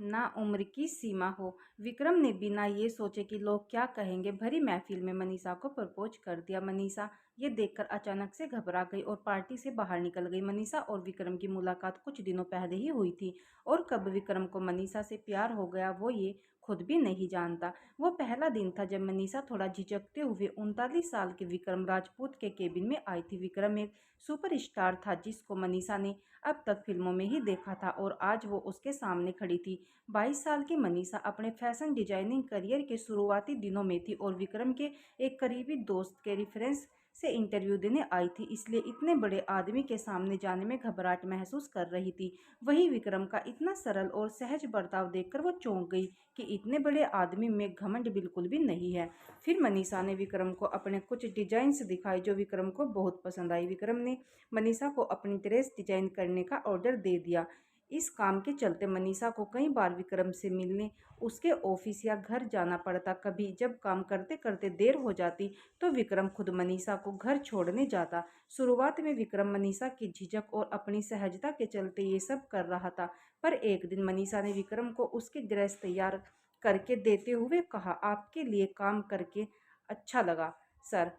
ना उम्र की सीमा हो। विक्रम ने बिना ये सोचे कि लोग क्या कहेंगे भरी महफिल में मनीषा को प्रपोज कर दिया। मनीषा ये देखकर अचानक से घबरा गई और पार्टी से बाहर निकल गई। मनीषा और विक्रम की मुलाकात कुछ दिनों पहले ही हुई थी और कब विक्रम को मनीषा से प्यार हो गया वो ये खुद भी नहीं जानता। वो पहला दिन था जब मनीषा थोड़ा झिझकते हुए 39 साल के विक्रम राजपूत के केबिन में आई थी। विक्रम एक सुपरस्टार था जिसको मनीषा ने अब तक फिल्मों में ही देखा था और आज वो उसके सामने खड़ी थी। 22 साल की मनीषा अपने फैशन डिजाइनिंग करियर के शुरुआती दिनों में थी और विक्रम के एक करीबी दोस्त के रेफरेंस से इंटरव्यू देने आई थी, इसलिए इतने बड़े आदमी के सामने जाने में घबराहट महसूस कर रही थी। वही विक्रम का इतना सरल और सहज बर्ताव देखकर वो चौंक गई कि इतने बड़े आदमी में घमंड बिल्कुल भी नहीं है। फिर मनीषा ने विक्रम को अपने कुछ डिजाइन्स दिखाए जो विक्रम को बहुत पसंद आई। विक्रम ने मनीषा को अपनी ड्रेस डिजाइन करने का ऑर्डर दे दिया। इस काम के चलते मनीषा को कई बार विक्रम से मिलने उसके ऑफिस या घर जाना पड़ता। कभी जब काम करते करते देर हो जाती तो विक्रम खुद मनीषा को घर छोड़ने जाता। शुरुआत में विक्रम मनीषा की झिझक और अपनी सहजता के चलते ये सब कर रहा था, पर एक दिन मनीषा ने विक्रम को उसकी ड्रेस तैयार करके देते हुए कहा, आपके लिए काम करके अच्छा लगा सर,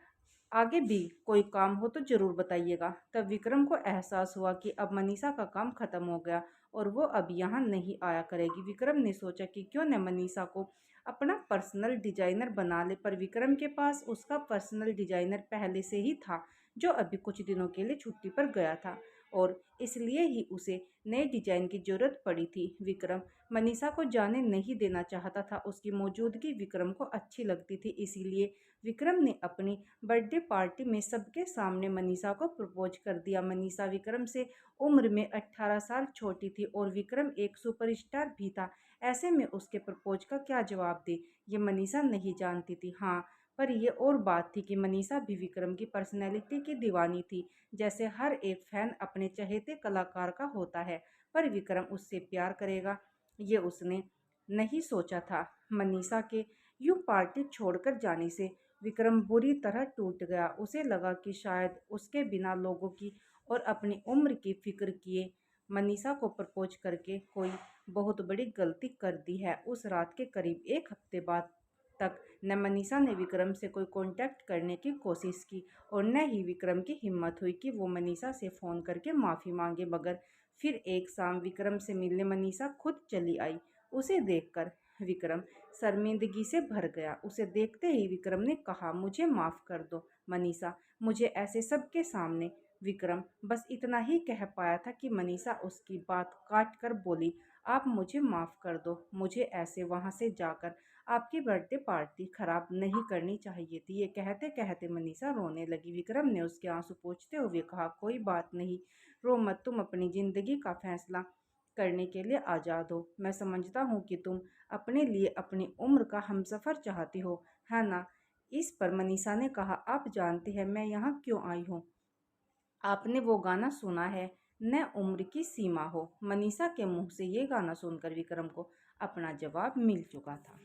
आगे भी कोई काम हो तो जरूर बताइएगा। तब विक्रम को एहसास हुआ कि अब मनीषा का काम खत्म हो गया और वो अब यहाँ नहीं आया करेगी। विक्रम ने सोचा कि क्यों न मनीषा को अपना पर्सनल डिजाइनर बना ले, पर विक्रम के पास उसका पर्सनल डिजाइनर पहले से ही था जो अभी कुछ दिनों के लिए छुट्टी पर गया था और इसलिए ही उसे नए डिजाइन की जरूरत पड़ी थी। विक्रम मनीषा को जाने नहीं देना चाहता था, उसकी मौजूदगी विक्रम को अच्छी लगती थी, इसीलिए विक्रम ने अपनी बर्थडे पार्टी में सबके सामने मनीषा को प्रपोज कर दिया। मनीषा विक्रम से उम्र में 18 साल छोटी थी और विक्रम एक सुपरस्टार भी था। ऐसे में उसके प्रपोज का क्या जवाब दे ये मनीषा नहीं जानती थी। हाँ, पर ये और बात थी कि मनीषा भी विक्रम की पर्सनैलिटी की दीवानी थी, जैसे हर एक फैन अपने चहेते कलाकार का होता है। पर विक्रम उससे प्यार करेगा ये उसने नहीं सोचा था। मनीषा के यूं पार्टी छोड़कर जाने से विक्रम बुरी तरह टूट गया। उसे लगा कि शायद उसके बिना लोगों की और अपनी उम्र की फिक्र किए मनीषा को प्रपोज करके कोई बहुत बड़ी गलती कर दी है। उस रात के करीब एक हफ्ते बाद तक न मनीषा ने विक्रम से कोई कांटेक्ट करने की कोशिश की और न ही विक्रम की हिम्मत हुई कि वो मनीषा से फ़ोन करके माफ़ी मांगे। मगर फिर एक शाम विक्रम से मिलने मनीषा खुद चली आई। उसे देखकर विक्रम शर्मिंदगी से भर गया। उसे देखते ही विक्रम ने कहा, मुझे माफ़ कर दो मनीषा, मुझे ऐसे सबके सामने। विक्रम बस इतना ही कह पाया था कि मनीषा उसकी बात काट कर बोली, आप मुझे माफ़ कर दो, मुझे ऐसे वहाँ से जाकर आपकी बर्थडे पार्टी खराब नहीं करनी चाहिए थी। ये कहते कहते मनीषा रोने लगी। विक्रम ने उसके आंसू पोंछते हुए कहा, कोई बात नहीं, रो मत, तुम अपनी ज़िंदगी का फैसला करने के लिए आज़ाद हो। मैं समझता हूँ कि तुम अपने लिए अपनी उम्र का हमसफ़र चाहती हो, है ना? इस पर मनीषा ने कहा, आप जानते हैं मैं यहाँ क्यों आई हूँ? आपने वो गाना सुना है, न उम्र की सीमा हो? मनीषा के मुंह से ये गाना सुनकर विक्रम को अपना जवाब मिल चुका था।